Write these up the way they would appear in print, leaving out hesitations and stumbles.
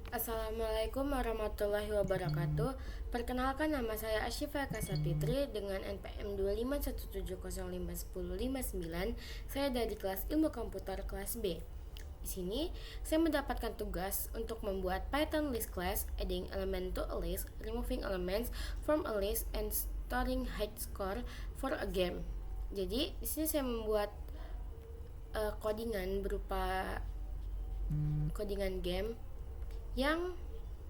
Assalamualaikum warahmatullahi wabarakatuh. Perkenalkan, nama saya Asyifa Kasapitri dengan NPM 25170510559. Saya dari kelas Ilmu Komputer kelas B. Di sini saya mendapatkan tugas untuk membuat Python list class, adding element to a list, removing elements from a list, and storing high score for a game. Jadi di sini saya membuat codingan berupa codingan game yang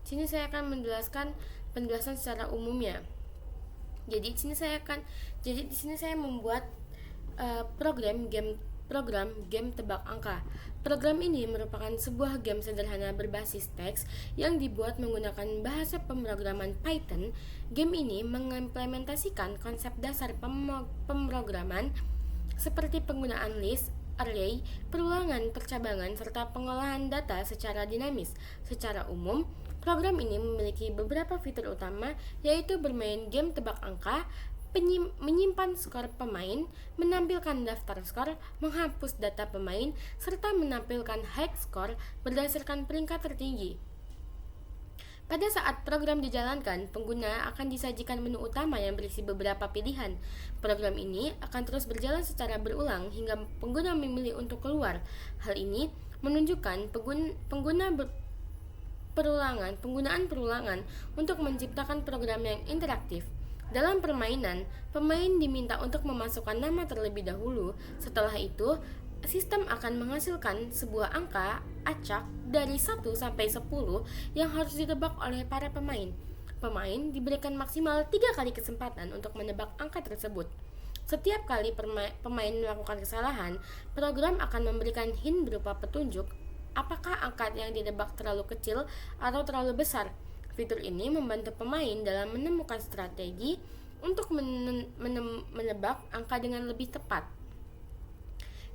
sini saya akan menjelaskan penjelasan secara umumnya. Jadi di sini saya membuat program game tebak angka. Program ini merupakan sebuah game sederhana berbasis teks yang dibuat menggunakan bahasa pemrograman Python. Game ini mengimplementasikan konsep dasar pemrograman seperti penggunaan list, array, perulangan, percabangan, serta pengolahan data secara dinamis. Secara umum, program ini memiliki beberapa fitur utama, yaitu bermain game tebak angka, menyimpan skor pemain, menampilkan daftar skor, menghapus data pemain, serta menampilkan high score berdasarkan peringkat tertinggi. Pada saat program dijalankan, pengguna akan disajikan menu utama yang berisi beberapa pilihan. Program ini akan terus berjalan secara berulang hingga pengguna memilih untuk keluar. Hal ini menunjukkan penggunaan perulangan untuk menciptakan program yang interaktif. Dalam permainan, pemain diminta untuk memasukkan nama terlebih dahulu. Setelah itu, sistem akan menghasilkan sebuah angka acak dari 1 sampai 10 yang harus ditebak oleh para pemain. Pemain diberikan maksimal 3 kali kesempatan untuk menebak angka tersebut. Setiap kali pemain melakukan kesalahan, program akan memberikan hint berupa petunjuk apakah angka yang ditebak terlalu kecil atau terlalu besar. Fitur ini membantu pemain dalam menemukan strategi untuk menebak angka dengan lebih tepat.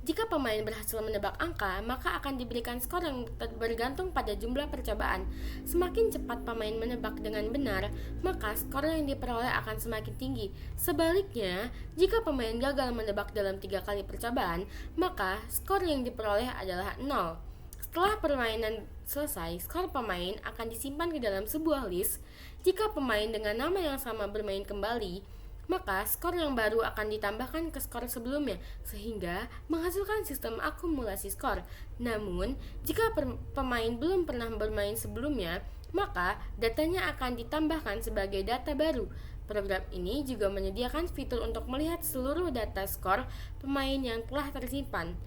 Jika pemain berhasil menebak angka, maka akan diberikan skor yang bergantung pada jumlah percobaan. Semakin cepat pemain menebak dengan benar, maka skor yang diperoleh akan semakin tinggi. Sebaliknya, jika pemain gagal menebak dalam 3 kali percobaan, maka skor yang diperoleh adalah 0. Setelah permainan selesai, skor pemain akan disimpan ke dalam sebuah list. Jika pemain dengan nama yang sama bermain kembali, maka skor yang baru akan ditambahkan ke skor sebelumnya sehingga menghasilkan sistem akumulasi skor. Namun, jika pemain belum pernah bermain sebelumnya, maka datanya akan ditambahkan sebagai data baru. Program ini juga menyediakan fitur untuk melihat seluruh data skor pemain yang telah tersimpan.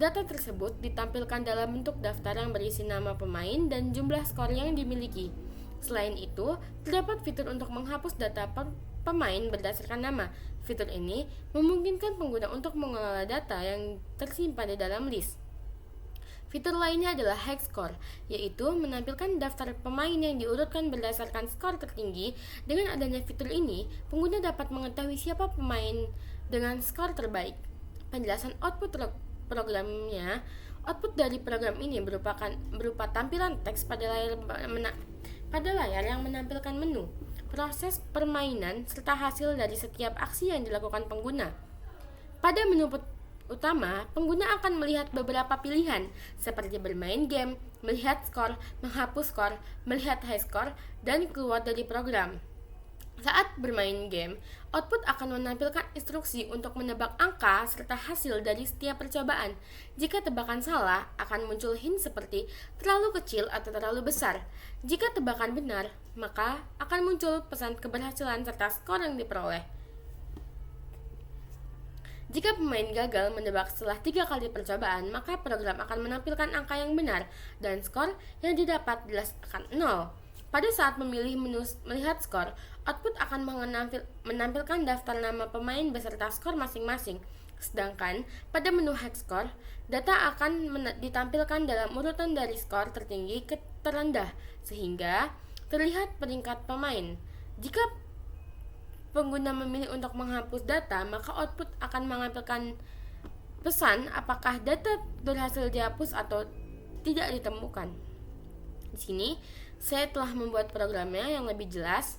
Data tersebut ditampilkan dalam bentuk daftar yang berisi nama pemain dan jumlah skor yang dimiliki. Selain itu, terdapat fitur untuk menghapus data pemain berdasarkan nama. Fitur ini memungkinkan pengguna untuk mengelola data yang tersimpan di dalam list. Fitur lainnya adalah high score, yaitu menampilkan daftar pemain yang diurutkan berdasarkan skor tertinggi. Dengan adanya fitur ini, pengguna dapat mengetahui siapa pemain dengan skor terbaik. Penjelasan output programnya. Output dari program ini berupa tampilan teks pada layar yang menampilkan menu, proses permainan, serta hasil dari setiap aksi yang dilakukan pengguna. Pada menu utama, pengguna akan melihat beberapa pilihan seperti bermain game, melihat skor, menghapus skor, melihat high score, dan keluar dari program. Saat bermain game, output akan menampilkan instruksi untuk menebak angka serta hasil dari setiap percobaan. Jika tebakan salah, akan muncul hint seperti terlalu kecil atau terlalu besar. Jika tebakan benar, maka akan muncul pesan keberhasilan serta skor yang diperoleh. Jika pemain gagal menebak setelah 3 kali percobaan, maka program akan menampilkan angka yang benar dan skor yang didapat jelas akan 0. Pada saat memilih menu melihat skor, output akan menampilkan daftar nama pemain beserta skor masing-masing. Sedangkan pada menu high score, data akan ditampilkan dalam urutan dari skor tertinggi ke terendah, sehingga terlihat peringkat pemain. Jika pengguna memilih untuk menghapus data, maka output akan menampilkan pesan apakah data berhasil dihapus atau tidak ditemukan. Di sini saya telah membuat programnya yang lebih jelas.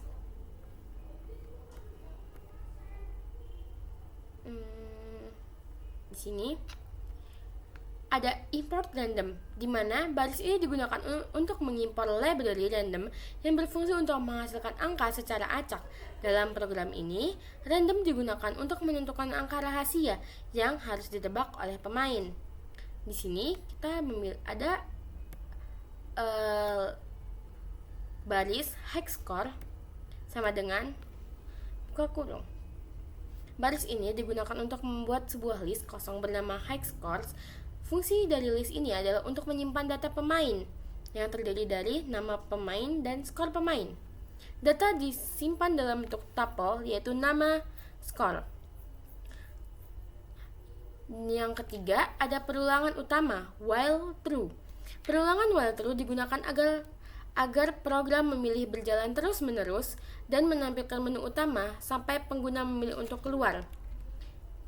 Di sini ada import random, di mana baris ini digunakan untuk mengimpor library random yang berfungsi untuk menghasilkan angka secara acak. Dalam program ini, random digunakan untuk menentukan angka rahasia yang harus ditebak oleh pemain. Di sini kita ada baris hex score sama dengan buka kurung. Baris ini digunakan untuk membuat sebuah list kosong bernama hex scores. Fungsi dari list ini adalah untuk menyimpan data pemain yang terdiri dari nama pemain dan skor pemain. Data disimpan dalam bentuk tuple, yaitu nama, skor. Yang ketiga, ada perulangan utama, while true. Perulangan while true digunakan agar program memilih berjalan terus-menerus dan menampilkan menu utama sampai pengguna memilih untuk keluar.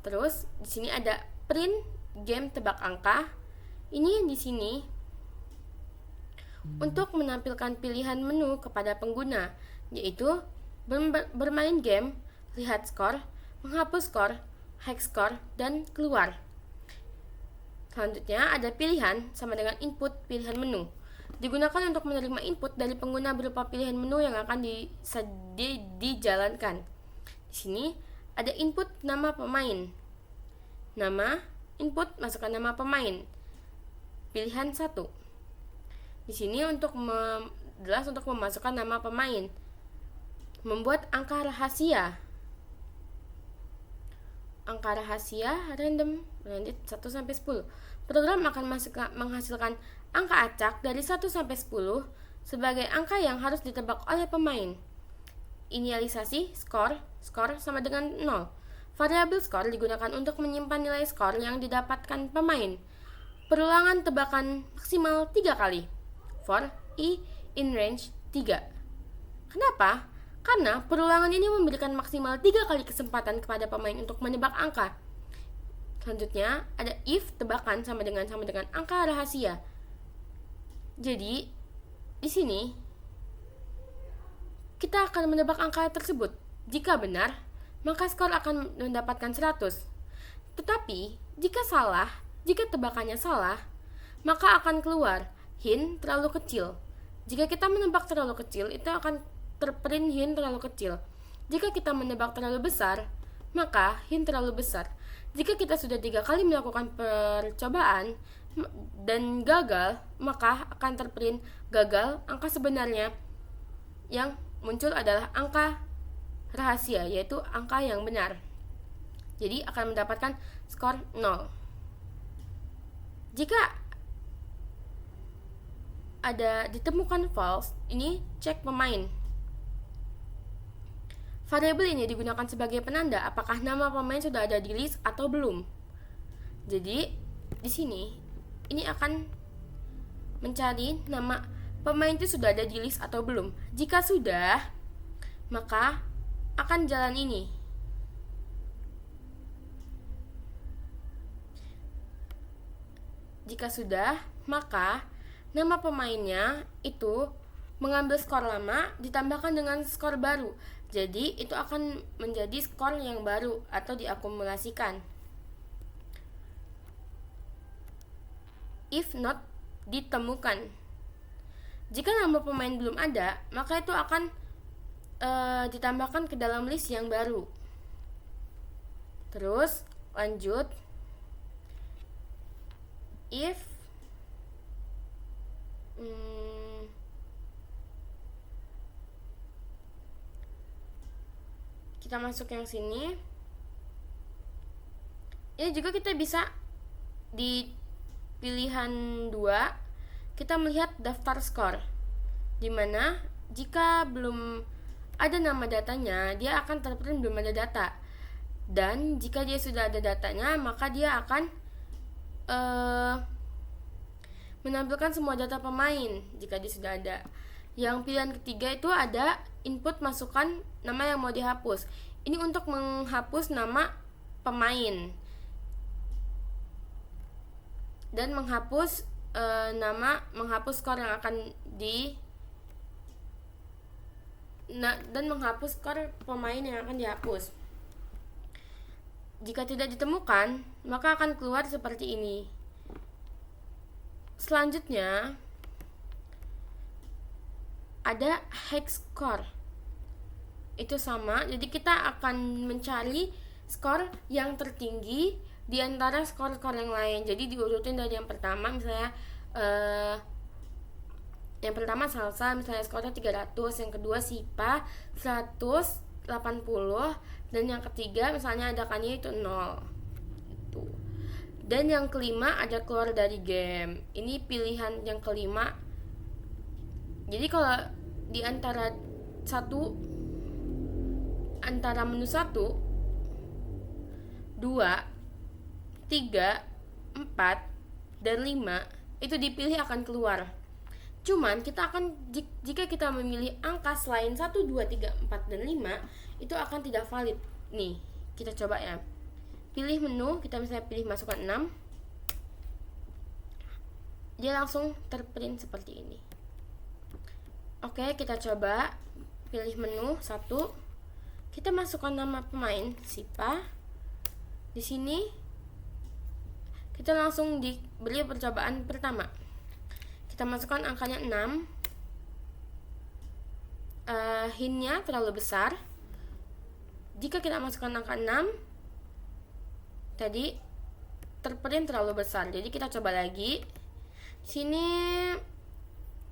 Terus, di sini ada print game tebak angka. Ini di sini untuk menampilkan pilihan menu kepada pengguna, yaitu bermain game, lihat skor, menghapus skor, hex skor, dan keluar. Selanjutnya ada pilihan sama dengan input pilihan menu. Digunakan untuk menerima input dari pengguna berupa pilihan menu yang akan dijalankan. Di sini ada input nama pemain. Nama, input masukkan nama pemain. Pilihan 1. Di sini untuk memasukkan nama pemain. Membuat angka rahasia. Angka rahasia random range 1 sampai 10. Program akan menghasilkan angka acak dari 1 sampai 10 sebagai angka yang harus ditebak oleh pemain. Inisialisasi skor sama dengan 0. Variabel skor digunakan untuk menyimpan nilai skor yang didapatkan pemain. Perulangan tebakan maksimal 3 kali. For i in range 3. Kenapa? Karena perulangan ini memberikan maksimal 3 kali kesempatan kepada pemain untuk menebak angka. Selanjutnya ada if tebakan sama dengan angka rahasia. Jadi di sini kita akan menebak angka tersebut. Jika benar, maka skor akan mendapatkan 100. Tetapi, jika tebakannya salah, maka akan keluar hint terlalu kecil. Jika kita menebak terlalu kecil, itu akan terprint hint terlalu kecil. Jika kita menebak terlalu besar, maka hint terlalu besar. Jika kita sudah 3 kali melakukan percobaan dan gagal, maka akan terprint gagal. Angka sebenarnya yang muncul adalah angka rahasia, yaitu angka yang benar. Jadi akan mendapatkan skor 0. Jika ada ditemukan false, ini cek pemain. Variabel ini digunakan sebagai penanda apakah nama pemain sudah ada di list atau belum. Jadi di sini ini akan mencari nama pemain itu sudah ada di list atau belum. Jika sudah, maka akan jalan ini. Jika sudah, maka nama pemainnya itu mengambil skor lama ditambahkan dengan skor baru. Jadi itu akan menjadi skor yang baru atau diakumulasikan. If not ditemukan. Jika nama pemain belum ada, maka itu akan ditambahkan ke dalam list yang baru. Terus lanjut, if kita masuk yang sini, ini juga kita bisa di pilihan 2 kita melihat daftar skor, dimana jika belum ada nama datanya, dia akan terprint belum ada data. Dan jika dia sudah ada datanya, maka dia akan menampilkan semua data pemain jika dia sudah ada. Yang pilihan ketiga itu ada input masukkan nama yang mau dihapus. Ini untuk menghapus nama pemain dan menghapus menghapus skor yang akan dan menghapus skor pemain yang akan dihapus. Jika tidak ditemukan, maka akan keluar seperti ini. Selanjutnya ada hex score. Itu sama, jadi kita akan mencari skor yang tertinggi di antara skor-skor yang lain. Jadi diurutin dari yang pertama, misalnya yang pertama salsa misalnya skornya 300, yang kedua sipa 180, dan yang ketiga misalnya ada kannya itu 0 itu. Dan yang kelima ada keluar dari game. Ini pilihan yang kelima. Jadi kalau di antara menu 1, 2, 3, 4, dan 5 itu dipilih akan keluar. Cuman kita akan, jika kita memilih angka selain 1, 2, 3, 4, dan 5, itu akan tidak valid. Nih, kita coba ya. Pilih menu, kita misalnya pilih masukkan 6. Dia langsung terprint seperti ini. Oke, kita coba pilih menu 1. Kita masukkan nama pemain Sipa. Di sini kita langsung diberi percobaan pertama. Kita masukkan angkanya 6. Hintnya terlalu besar. Jika kita masukkan angka 6 tadi terprint terlalu besar. Jadi kita coba lagi. Sini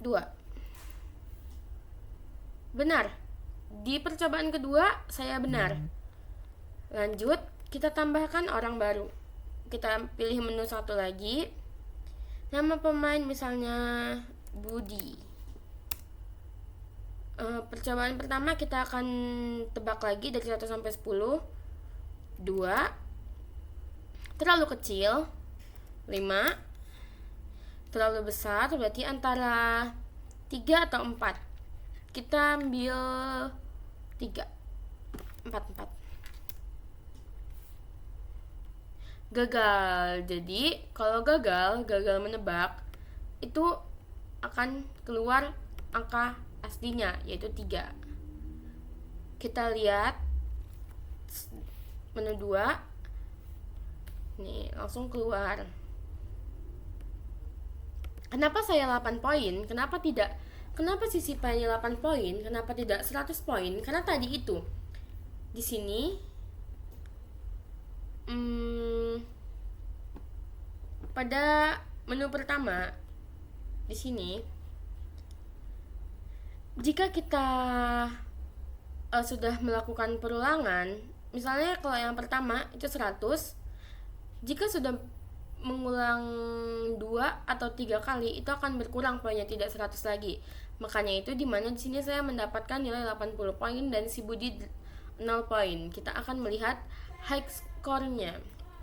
2. Benar. Di percobaan kedua saya benar. Lanjut, kita tambahkan orang baru. Kita pilih menu 1 lagi. Nama pemain misalnya Budi. Percobaan pertama kita akan tebak lagi dari 1 sampai 10. 2. Terlalu kecil. 5. Terlalu besar, berarti antara 3 atau 4. Kita ambil 3. 4. Gagal. Jadi kalau gagal menebak, itu akan keluar angka aslinya, yaitu 3. Kita lihat menu 2. Nih, langsung keluar. Kenapa saya 8 poin? Kenapa si Sipanya 8 poin? Kenapa tidak 100 poin? Karena tadi itu di sini pada menu pertama di sini, jika kita sudah melakukan perulangan, misalnya kalau yang pertama itu 100, jika sudah mengulang 2 atau 3 kali, itu akan berkurang poinnya, tidak 100 lagi. Makanya itu dimana di sini saya mendapatkan nilai 80 poin dan si Budi 0 poin. Kita akan melihat high score-nya.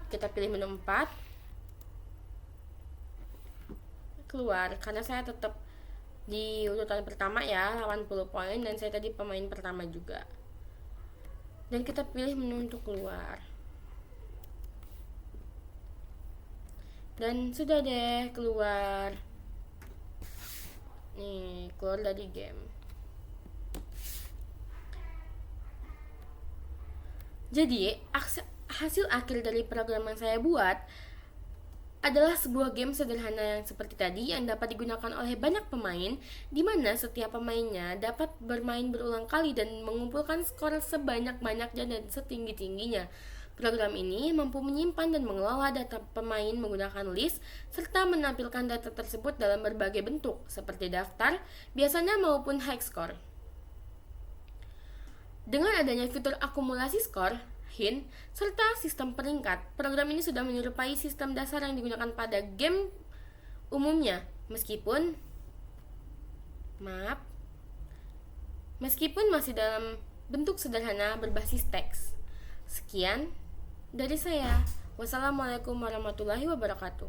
Kita pilih menu 4. Keluar, karena saya tetap di urutan pertama ya, 80 poin, dan saya tadi pemain pertama juga. Dan kita pilih menu untuk keluar. Dan sudah deh keluar. Nih, keluar dari game. Jadi, hasil akhir dari program yang saya buat adalah sebuah game sederhana yang seperti tadi, yang dapat digunakan oleh banyak pemain, di mana setiap pemainnya dapat bermain berulang kali dan mengumpulkan skor sebanyak-banyaknya dan setinggi-tingginya. Program ini mampu menyimpan dan mengelola data pemain menggunakan list, serta menampilkan data tersebut dalam berbagai bentuk, seperti daftar, biasanya maupun high score. Dengan adanya fitur akumulasi skor, hint, serta sistem peringkat, program ini sudah menyerupai sistem dasar yang digunakan pada game umumnya, meskipun masih dalam bentuk sederhana berbasis teks. Sekian dari saya. Wassalamualaikum warahmatullahi wabarakatuh.